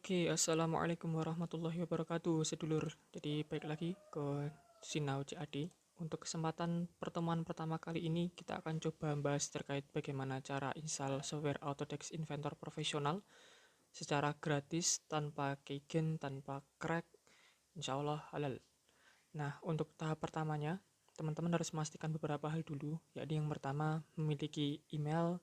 Oke, assalamualaikum warahmatullahi wabarakatuh, sedulur. Jadi, baik lagi ke Sinau CAD. Untuk kesempatan pertemuan pertama kali ini, kita akan coba membahas terkait bagaimana cara install software Autodesk Inventor Profesional secara gratis, tanpa keygen, tanpa crack, insya Allah halal. Nah, untuk tahap pertamanya, teman-teman harus memastikan beberapa hal dulu, yakni yang pertama, memiliki email.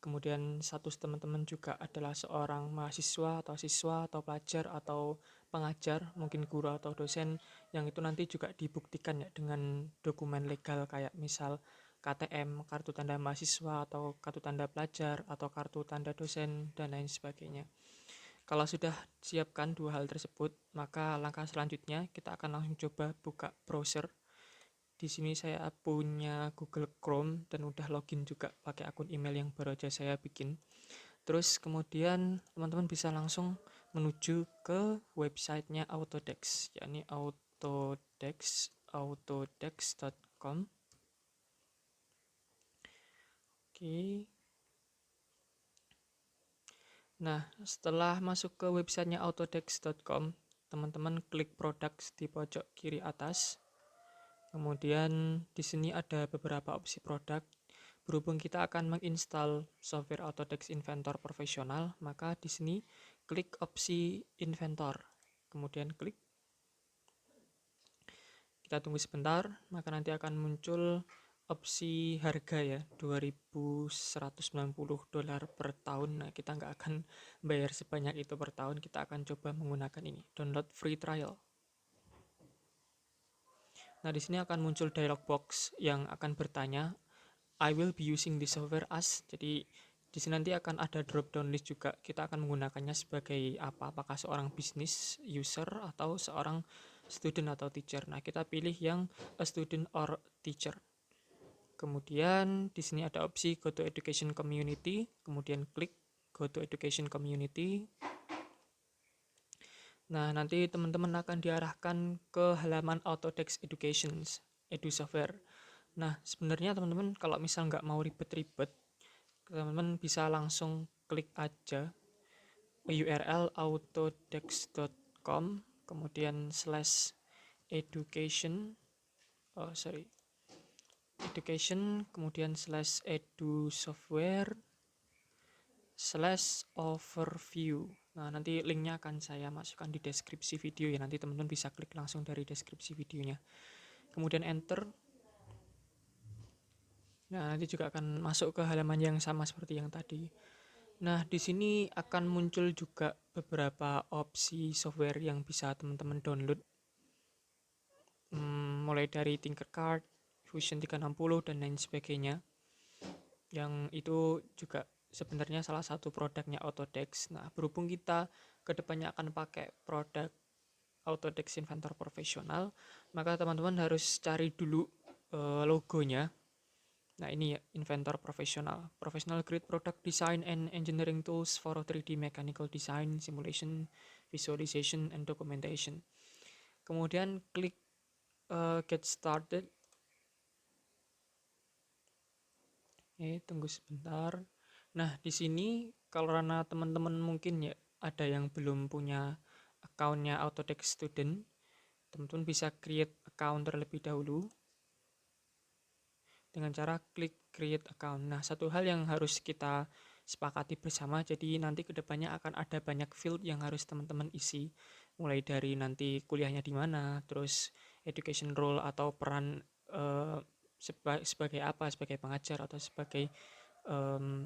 Kemudian status teman-teman juga adalah seorang mahasiswa atau siswa atau pelajar atau pengajar, mungkin guru atau dosen, yang itu nanti juga dibuktikan ya dengan dokumen legal kayak misal KTM, kartu tanda mahasiswa atau kartu tanda pelajar atau kartu tanda dosen dan lain sebagainya. Kalau sudah siapkan dua hal tersebut, maka langkah selanjutnya kita akan langsung coba buka browser. Di sini saya punya Google Chrome dan udah login juga pakai akun email yang baru aja saya bikin. Terus kemudian teman-teman bisa langsung menuju ke websitenya Autodesk, yakni autodesk.com. Oke. Nah, setelah masuk ke websitenya autodesk.com, teman-teman klik products di pojok kiri atas. Kemudian di sini ada beberapa opsi produk. Berhubung kita akan menginstal software Autodesk Inventor Profesional, maka di sini klik opsi Inventor. Kemudian klik. Kita tunggu sebentar, maka nanti akan muncul opsi harga ya, $2.190 per tahun. Nah, kita nggak akan bayar sebanyak itu per tahun, kita akan coba menggunakan ini, download free trial. Nah, di sini akan muncul dialog box yang akan bertanya, I will be using this software as. Jadi di sini nanti akan ada drop down list juga. Kita akan menggunakannya sebagai apa? Apakah seorang business user atau seorang student atau teacher. Nah, kita pilih yang a student or teacher. Kemudian di sini ada opsi go to education community, kemudian klik go to education community. Nah, nanti teman-teman akan diarahkan ke halaman Autodesk Educations, Edu Software. Nah, sebenarnya teman-teman kalau misal nggak mau ribet-ribet, teman-teman bisa langsung klik aja URL autodesk.com, kemudian /education, education, kemudian /edu software /overview. Nah, nanti linknya akan saya masukkan di deskripsi video ya. Nanti teman-teman bisa klik langsung dari deskripsi videonya. Kemudian enter. Nah, nanti juga akan masuk ke halaman yang sama seperti yang tadi. Nah, di sini akan muncul juga beberapa opsi software yang bisa teman-teman download. Mulai dari Tinkercad, Fusion 360 dan lain sebagainya. Yang itu juga sebenarnya salah satu produknya Autodesk. Nah, berhubung kita kedepannya akan pakai produk Autodesk Inventor Profesional, maka teman-teman harus cari dulu logonya. Nah, ini ya, Inventor Profesional. Professional Grade Product Design and Engineering Tools for 3D Mechanical Design, Simulation, Visualization, and Documentation. Kemudian klik Get Started. Tunggu sebentar. Nah, di sini karena teman-teman mungkin ya ada yang belum punya accountnya Autodesk Student, teman-teman bisa create account terlebih dahulu dengan cara klik create account. Nah, satu hal yang harus kita sepakati bersama, jadi nanti kedepannya akan ada banyak field yang harus teman-teman isi, mulai dari nanti kuliahnya di mana, terus education role atau peran sebagai apa, sebagai pengajar atau sebagai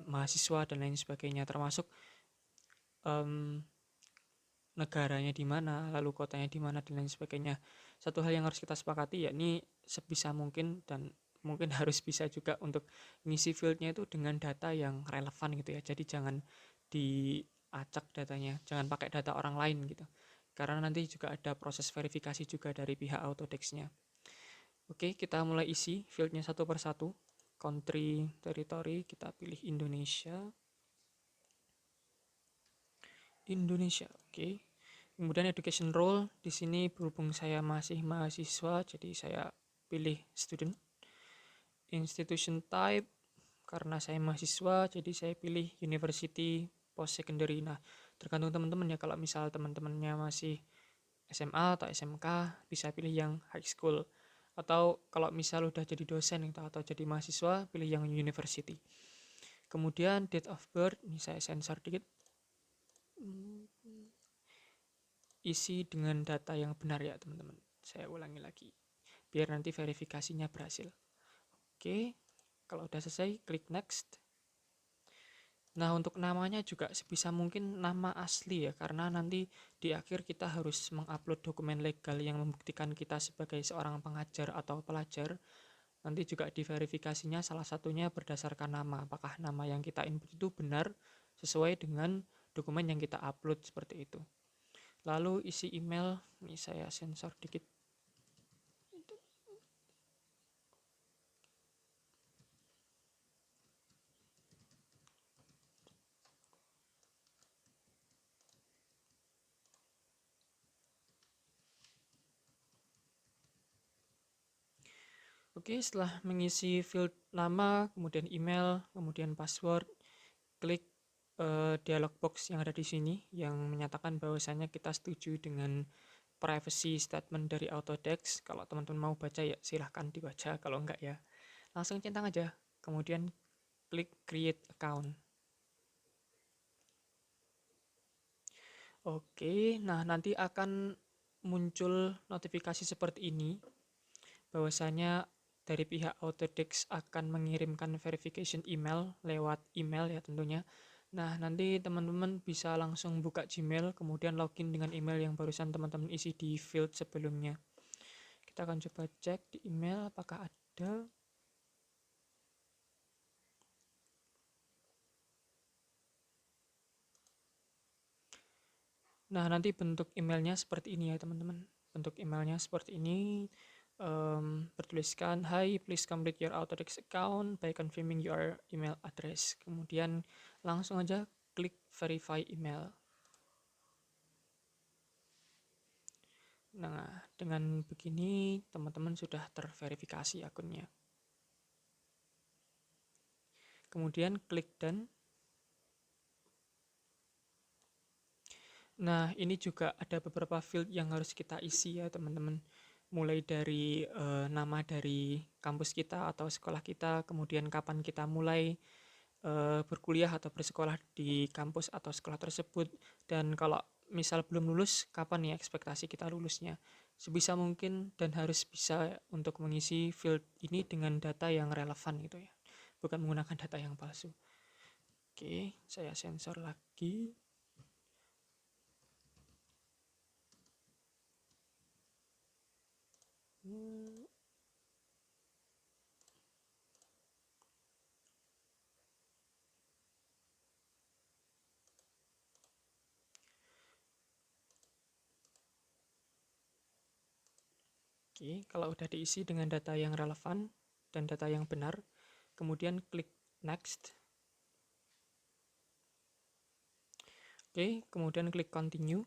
mahasiswa dan lain sebagainya, termasuk negaranya di mana, lalu kotanya di mana dan lain sebagainya. Satu hal yang harus kita sepakati yakni sebisa mungkin dan mungkin harus bisa juga untuk ngisi fieldnya itu dengan data yang relevan gitu ya. Jadi jangan diacak datanya, jangan pakai data orang lain gitu. Karena nanti juga ada proses verifikasi juga dari pihak Autodesk-nya. Oke, kita mulai isi fieldnya satu persatu. Country, territory, kita pilih Indonesia. Oke. Kemudian education role, di sini berhubung saya masih mahasiswa, jadi saya pilih student. Institution type, karena saya mahasiswa, jadi saya pilih university post secondary. Nah, tergantung teman-teman ya. Kalau misal teman-temannya masih SMA atau SMK, bisa pilih yang high school. Atau kalau misal udah jadi dosen gitu, atau jadi mahasiswa, pilih yang university. Kemudian date of birth, ini saya sensor dikit. Isi dengan data yang benar ya teman-teman. Saya ulangi lagi, biar nanti verifikasinya berhasil. Oke, kalau udah selesai, klik next. Nah, untuk namanya juga sebisa mungkin nama asli ya, karena nanti di akhir kita harus mengupload dokumen legal yang membuktikan kita sebagai seorang pengajar atau pelajar. Nanti juga diverifikasinya salah satunya berdasarkan nama, apakah nama yang kita input itu benar sesuai dengan dokumen yang kita upload, seperti itu. Lalu isi email, ini saya sensor dikit. Oke, setelah mengisi field nama, kemudian email, kemudian password, klik dialog box yang ada di sini yang menyatakan bahwasanya kita setuju dengan privacy statement dari Autodesk. Kalau teman-teman mau baca ya silahkan dibaca, kalau enggak ya langsung centang aja. Kemudian klik create account. Oke, nah nanti akan muncul notifikasi seperti ini, bahwasanya dari pihak Autodesk akan mengirimkan verification email lewat email ya tentunya. Nah, nanti teman-teman bisa langsung buka Gmail, kemudian login dengan email yang barusan teman-teman isi di field sebelumnya. Kita akan coba cek di email apakah ada. Nah, nanti bentuk emailnya seperti ini ya teman-teman. Bentuk emailnya seperti ini. Bertuliskan, "Hi, please complete your Autodesk account by confirming your email address." Kemudian langsung aja klik verify email. Nah, dengan begini teman-teman sudah terverifikasi akunnya. Kemudian klik done. Nah, ini juga ada beberapa field yang harus kita isi ya teman-teman. Mulai dari nama dari kampus kita atau sekolah kita, kemudian kapan kita mulai berkuliah atau bersekolah di kampus atau sekolah tersebut, dan kalau misal belum lulus, kapan nih ekspektasi kita lulusnya. Sebisa mungkin dan harus bisa untuk mengisi field ini dengan data yang relevan gitu ya, bukan menggunakan data yang palsu. Oke, saya sensor lagi. Oke, kalau udah diisi dengan data yang relevan dan data yang benar, kemudian klik next. Oke, kemudian klik continue.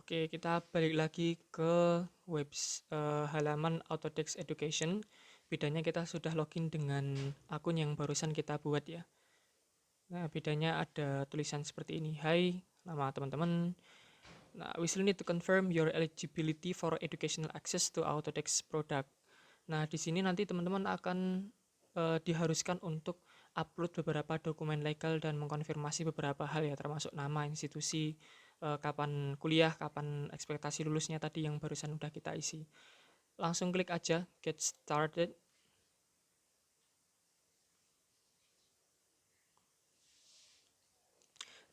Oke, kita balik lagi ke halaman Autodesk Education. Bedanya kita sudah login dengan akun yang barusan kita buat ya. Nah, bedanya ada tulisan seperti ini. "Hai, nama teman-teman. Nah, we still need to confirm your eligibility for educational access to Autodesk product." Nah, di sini nanti teman-teman akan diharuskan untuk upload beberapa dokumen legal dan mengkonfirmasi beberapa hal ya, termasuk nama institusi, kapan kuliah, kapan ekspektasi lulusnya tadi yang barusan udah kita isi. Langsung klik aja get started.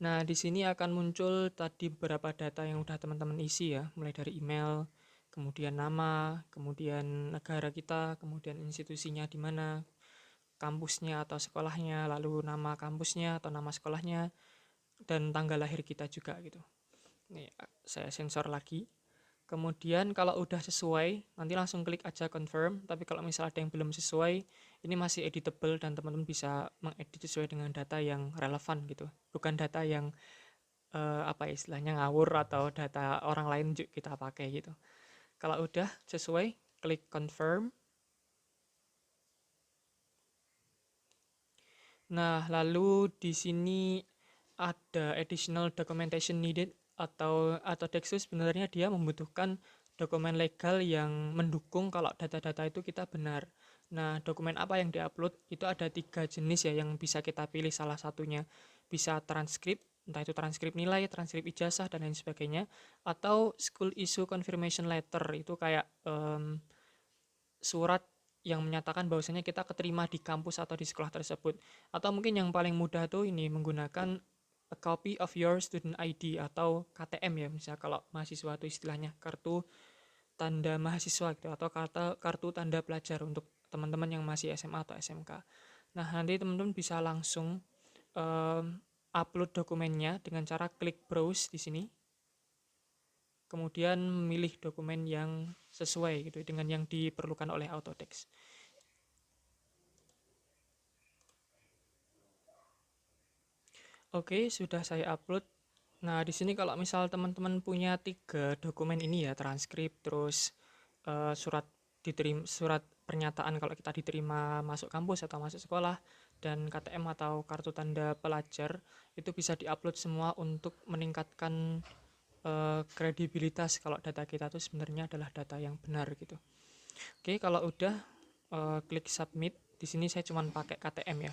Nah, di sini akan muncul tadi beberapa data yang udah teman-teman isi ya, mulai dari email, kemudian nama, kemudian negara kita, kemudian institusinya di mana, kampusnya atau sekolahnya, lalu nama kampusnya atau nama sekolahnya, dan tanggal lahir kita juga gitu. Nih, saya sensor lagi. Kemudian kalau udah sesuai, nanti langsung klik aja confirm. Tapi kalau misalnya ada yang belum sesuai, ini masih editable dan teman-teman bisa mengedit sesuai dengan data yang relevan gitu. Bukan data yang apa istilahnya ngawur atau data orang lain kita pakai gitu. Kalau udah sesuai, klik confirm. Nah, lalu di sini ada additional documentation needed atau Autodesk itu sebenarnya dia membutuhkan dokumen legal yang mendukung kalau data-data itu kita benar. Nah, dokumen apa yang diupload itu ada 3 jenis ya yang bisa kita pilih salah satunya. Bisa transkrip, entah itu transkrip nilai, transkrip ijazah dan lain sebagainya, atau school issue confirmation letter itu kayak surat yang menyatakan bahwasanya kita keterima di kampus atau di sekolah tersebut. Atau mungkin yang paling mudah tuh ini menggunakan a copy of your student ID atau KTM ya, misalnya kalau mahasiswa itu istilahnya kartu tanda mahasiswa gitu atau kartu tanda pelajar untuk teman-teman yang masih SMA atau SMK. Nah, nanti teman-teman bisa langsung um, upload dokumennya dengan cara klik browse di sini. Kemudian memilih dokumen yang sesuai gitu dengan yang diperlukan oleh Autodesk. Oke, sudah saya upload. Nah, di sini kalau misal teman-teman punya 3 dokumen ini ya, transkrip, terus surat pernyataan kalau kita diterima masuk kampus atau masuk sekolah, dan KTM atau kartu tanda pelajar, itu bisa diupload semua untuk meningkatkan kredibilitas kalau data kita itu sebenarnya adalah data yang benar gitu. Oke, kalau udah klik submit. Di sini saya cuma pakai KTM ya.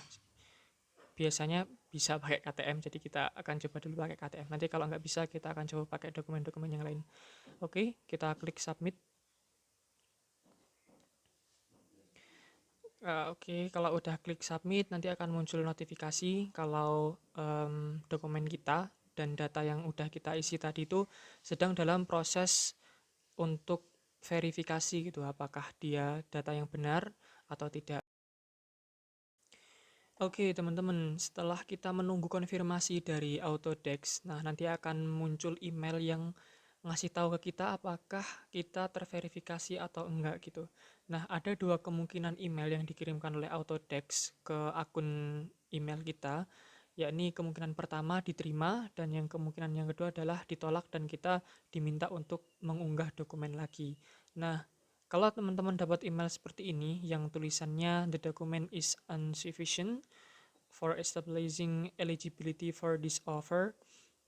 Biasanya bisa pakai KTM, jadi kita akan coba dulu pakai KTM. Nanti kalau nggak bisa, kita akan coba pakai dokumen-dokumen yang lain. Oke, kita klik submit. Oke, kalau udah klik submit, nanti akan muncul notifikasi kalau dokumen kita dan data yang udah kita isi tadi itu sedang dalam proses untuk verifikasi gitu, apakah dia data yang benar atau tidak. Oke, teman-teman, setelah kita menunggu konfirmasi dari Autodesk, nah nanti akan muncul email yang ngasih tahu ke kita apakah kita terverifikasi atau enggak gitu. Nah, ada 2 kemungkinan email yang dikirimkan oleh Autodesk ke akun email kita, yakni kemungkinan pertama diterima dan yang kemungkinan yang kedua adalah ditolak dan kita diminta untuk mengunggah dokumen lagi. Nah, kalau teman-teman dapat email seperti ini yang tulisannya the document is insufficient for establishing eligibility for this offer,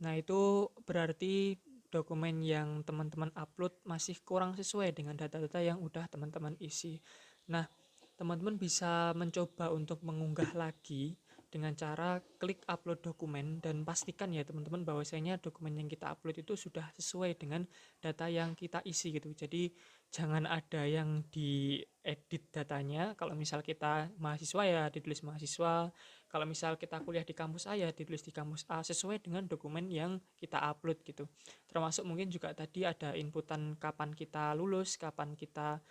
nah itu berarti dokumen yang teman-teman upload masih kurang sesuai dengan data-data yang udah teman-teman isi. Nah, teman-teman bisa mencoba untuk mengunggah lagi dengan cara klik upload dokumen dan pastikan ya teman-teman bahwasanya dokumen yang kita upload itu sudah sesuai dengan data yang kita isi gitu. Jadi jangan ada yang diedit datanya. Kalau misal kita mahasiswa ya ditulis mahasiswa, kalau misal kita kuliah di kampus A ya ditulis di kampus A sesuai dengan dokumen yang kita upload gitu. Termasuk mungkin juga tadi ada inputan kapan kita lulus, kapan kita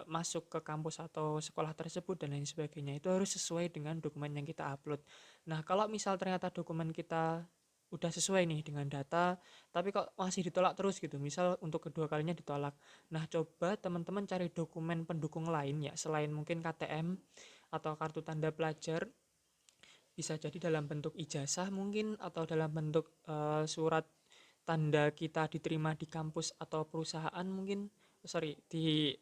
masuk ke kampus atau sekolah tersebut dan lain sebagainya. Itu harus sesuai dengan dokumen yang kita upload. Nah, kalau misal ternyata dokumen kita udah sesuai nih dengan data, tapi kok masih ditolak terus gitu. Misal untuk kedua kalinya ditolak. Nah, coba teman-teman cari dokumen pendukung lain ya, selain mungkin KTM atau kartu tanda pelajar, bisa jadi dalam bentuk ijazah mungkin atau dalam bentuk surat tanda kita diterima di kampus atau perusahaan mungkin, sorry, di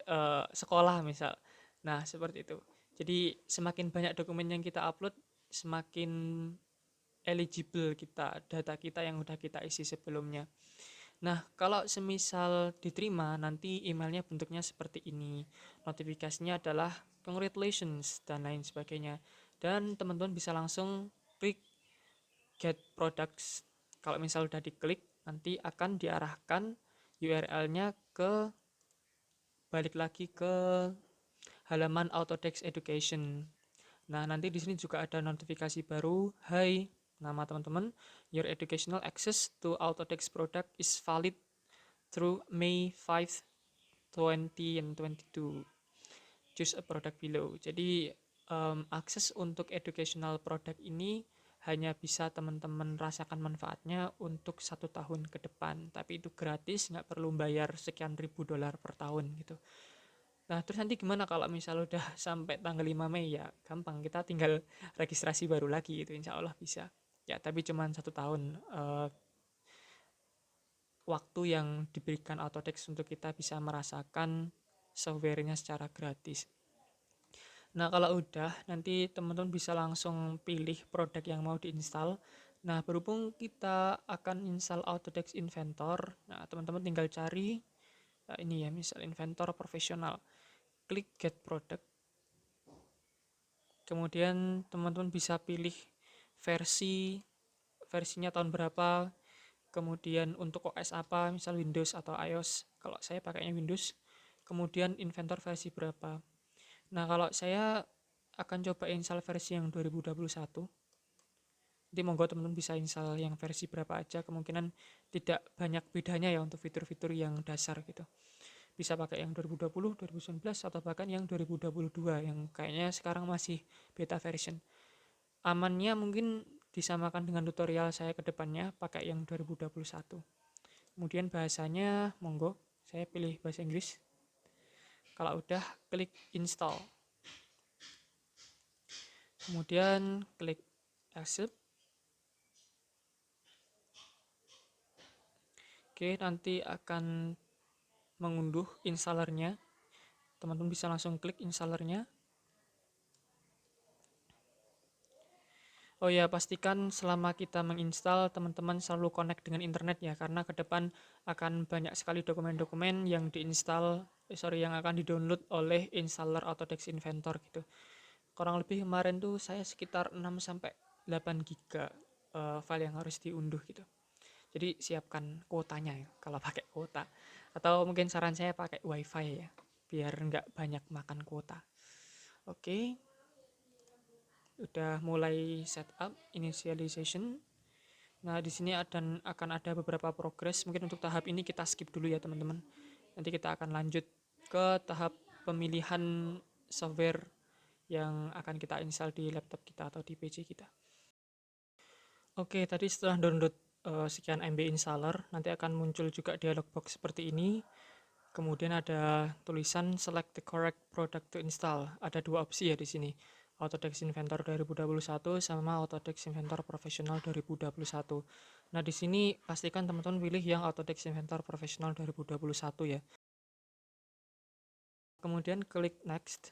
sekolah misal. Nah, seperti itu. Jadi semakin banyak dokumen yang kita upload, semakin eligible kita, data kita yang udah kita isi sebelumnya. Nah, kalau semisal diterima, nanti emailnya bentuknya seperti ini. Notifikasinya adalah congratulations dan lain sebagainya. Dan teman-teman bisa langsung klik get products. Kalau misal udah diklik, nanti akan diarahkan URL-nya ke balik lagi ke halaman Autodesk Education. Nah, nanti di sini juga ada notifikasi baru. Hai, nama teman-teman, your educational access to Autodesk product is valid through May 5, 2022. Choose a product below. Jadi akses untuk educational product ini hanya bisa teman-teman rasakan manfaatnya untuk 1 tahun ke depan, tapi itu gratis, nggak perlu bayar sekian ribu dolar per tahun gitu. Nah, terus nanti gimana kalau misal udah sampai tanggal 5 Mei ya gampang, kita tinggal registrasi baru lagi gitu, insya Allah bisa ya, tapi cuma 1 tahun waktu yang diberikan Autodesk untuk kita bisa merasakan softwarenya secara gratis. Nah, kalau udah, nanti teman-teman bisa langsung pilih produk yang mau diinstal. Nah, berhubung kita akan install Autodesk Inventor, nah teman-teman tinggal cari, nah ini ya, misal Inventor Profesional. Klik Get Product. Kemudian teman-teman bisa pilih versinya tahun berapa, kemudian untuk OS apa, misal Windows atau iOS. Kalau saya pakainya Windows. Kemudian Inventor versi berapa. Nah, kalau saya akan coba install versi yang 2021. Nanti monggo teman-teman bisa install yang versi berapa aja, kemungkinan tidak banyak bedanya ya untuk fitur-fitur yang dasar gitu. Bisa pakai yang 2020, 2019 atau bahkan yang 2022 yang kayaknya sekarang masih beta version. Amannya mungkin disamakan dengan tutorial saya ke depannya pakai yang 2021. Kemudian bahasanya monggo saya pilih bahasa Inggris. Kalau udah klik install. Kemudian klik accept. Oke, nanti akan mengunduh installernya. Teman-teman bisa langsung klik installernya. Oh ya, pastikan selama kita menginstal teman-teman selalu connect dengan internet ya, karena ke depan akan banyak sekali dokumen-dokumen yang yang akan di-download oleh installer Autodesk Inventor gitu. Kurang lebih kemarin tuh saya sekitar 6 sampai 8 giga file yang harus diunduh gitu. Jadi siapkan kuotanya ya kalau pakai kuota. Atau mungkin saran saya pakai WiFi ya, biar nggak banyak makan kuota. Oke. Udah mulai setup initialization. Nah, di sini akan ada beberapa progress. Mungkin untuk tahap ini kita skip dulu ya, teman-teman. Nanti kita akan lanjut ke tahap pemilihan software yang akan kita install di laptop kita atau di PC kita. Oke, tadi setelah download sekian MB installer, nanti akan muncul juga dialog box seperti ini. Kemudian ada tulisan select the correct product to install. Ada dua opsi ya di sini. Autodesk Inventor 2021 sama Autodesk Inventor Professional 2021. Nah, di sini pastikan teman-teman pilih yang Autodesk Inventor Professional 2021 ya. Kemudian klik next.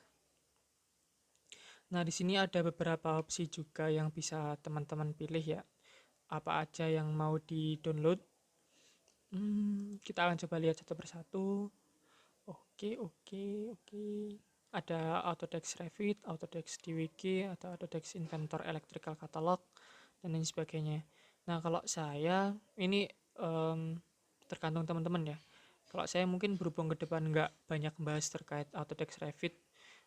Nah, di sini ada beberapa opsi juga yang bisa teman-teman pilih ya. Apa aja yang mau di-download? Kita akan coba lihat satu persatu. Oke. Ada Autodesk Revit, Autodesk DWG, atau Autodesk Inventor Electrical Catalog, dan lain sebagainya. Nah, kalau saya, ini tergantung teman-teman ya. Kalau saya mungkin berhubung ke depan nggak banyak bahas terkait Autodesk Revit,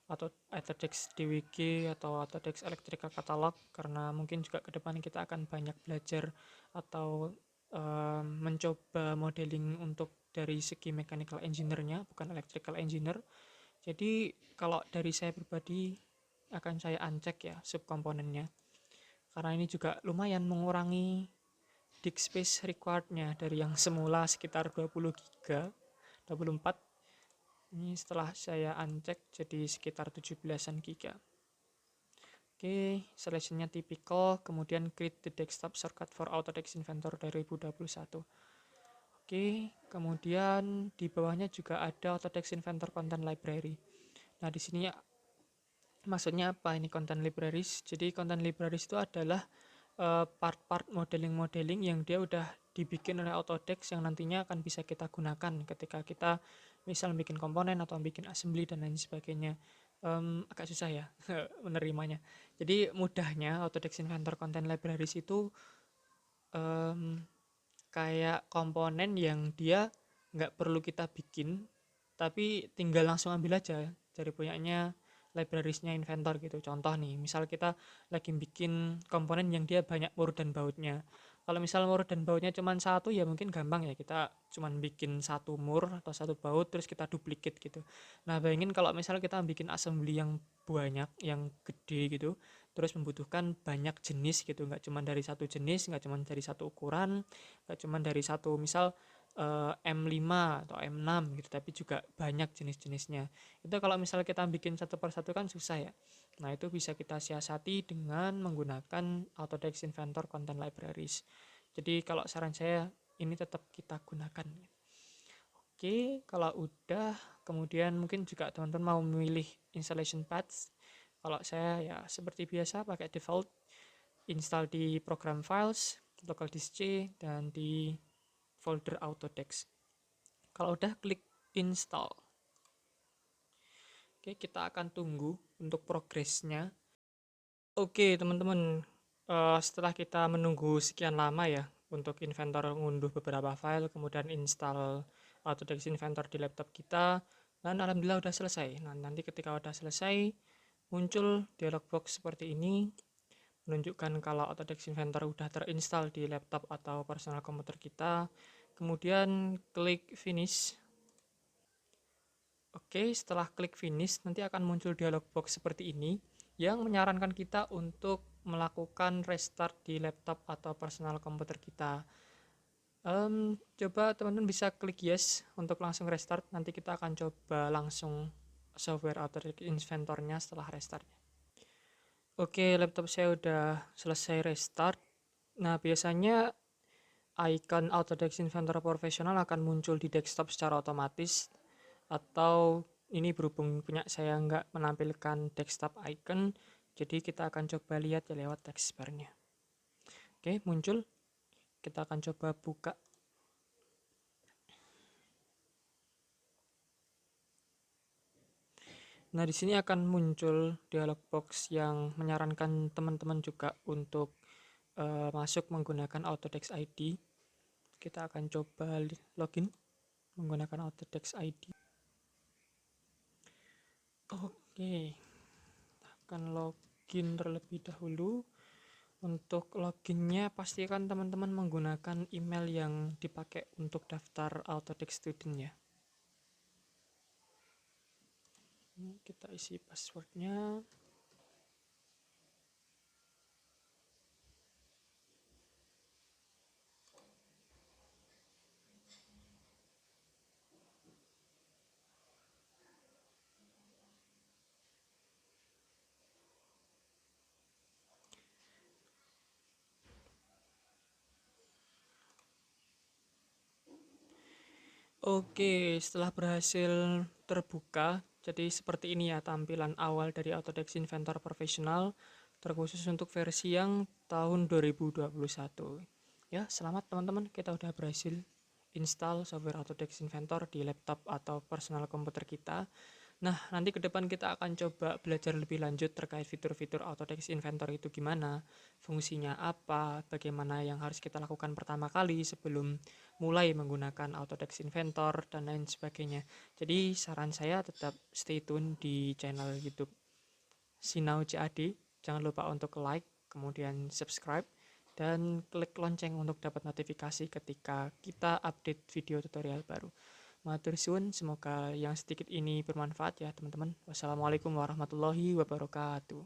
atau Autodesk DWG, atau Autodesk Electrical Catalog, karena mungkin juga ke depan kita akan banyak belajar atau mencoba modeling untuk dari segi mechanical engineer-nya, bukan electrical engineer. Jadi kalau dari saya pribadi akan saya uncheck ya subkomponennya, karena ini juga lumayan mengurangi disk space required-nya dari yang semula sekitar 20 GB, 24. Ini setelah saya uncheck jadi sekitar 17-an GB. Oke, seleksinya typical, kemudian create the desktop shortcut for Autodesk Inventor 2021. Oke, kemudian di bawahnya juga ada Autodesk Inventor Content Library. Nah, di sini maksudnya apa ini content libraries? Jadi content libraries itu adalah part-part modeling-modeling yang dia udah dibikin oleh Autodesk yang nantinya akan bisa kita gunakan ketika kita misal bikin komponen atau bikin assembly dan lain sebagainya. Agak susah ya menerimanya. Jadi mudahnya Autodesk Inventor Content Libraries itu kayak komponen yang dia nggak perlu kita bikin, tapi tinggal langsung ambil aja dari punyanya librariesnya Inventor gitu. Contoh nih, misal kita lagi bikin komponen yang dia banyak mur dan bautnya. Kalau misal mur dan bautnya cuma satu ya mungkin gampang ya, kita cuma bikin satu mur atau satu baut terus kita duplicate gitu. Nah, bayangin kalau misal kita bikin assembly yang banyak, yang gede gitu, terus membutuhkan banyak jenis gitu, nggak cuma dari satu jenis, nggak cuma dari satu ukuran, nggak cuma dari satu misal M5 atau M6 gitu, tapi juga banyak jenis-jenisnya. Itu kalau misalnya kita bikin satu persatu kan susah ya. Nah, itu bisa kita siasati dengan menggunakan Autodesk Inventor Content Libraries. Jadi kalau saran saya ini tetap kita gunakan. Oke, kalau udah, kemudian mungkin juga teman-teman mau memilih installation paths. Kalau saya ya seperti biasa pakai default, install di program files, local disk C, dan di folder Autodesk. Kalau udah, klik install. Oke, kita akan tunggu untuk progresnya. Oke, teman-teman, setelah kita menunggu sekian lama ya untuk Inventor ngunduh beberapa file, kemudian install Autodesk Inventor di laptop kita, dan alhamdulillah udah selesai. Nah, nanti ketika udah selesai, muncul dialog box seperti ini, menunjukkan kalau Autodesk Inventor udah terinstall di laptop atau personal komputer kita. Kemudian klik finish. Oke, setelah klik finish, nanti akan muncul dialog box seperti ini yang menyarankan kita untuk melakukan restart di laptop atau personal komputer kita. Coba teman-teman bisa klik yes untuk langsung restart. Nanti kita akan coba langsung software Autodesk Inventor-nya setelah restart. Oke, laptop saya udah selesai restart. Nah, biasanya icon Autodesk Inventor Professional akan muncul di desktop secara otomatis, atau ini berhubung punya saya nggak menampilkan desktop icon, jadi kita akan coba lihat ya lewat text bar-nya. Oke, muncul. Kita akan coba buka. Nah, di sini akan muncul dialog box yang menyarankan teman-teman juga untuk masuk menggunakan Autodesk ID. Kita akan coba login menggunakan Autodesk ID. Oke, akan login terlebih dahulu. Untuk loginnya pastikan teman-teman menggunakan email yang dipakai untuk daftar Autodesk Student ya. Kita isi passwordnya. Oke, setelah berhasil terbuka, jadi seperti ini ya tampilan awal dari Autodesk Inventor Professional, terkhusus untuk versi yang tahun 2021. Ya, selamat teman-teman, kita udah berhasil install software Autodesk Inventor di laptop atau personal komputer kita. Nah, nanti ke depan kita akan coba belajar lebih lanjut terkait fitur-fitur Autodesk Inventor itu gimana, fungsinya apa, bagaimana yang harus kita lakukan pertama kali sebelum mulai menggunakan Autodesk Inventor, dan lain sebagainya. Jadi saran saya tetap stay tune di channel YouTube Sinau CAD. Jangan lupa untuk like, kemudian subscribe, dan klik lonceng untuk dapat notifikasi ketika kita update video tutorial baru. Matur suwun, semoga yang sedikit ini bermanfaat ya teman-teman. Wassalamualaikum warahmatullahi wabarakatuh.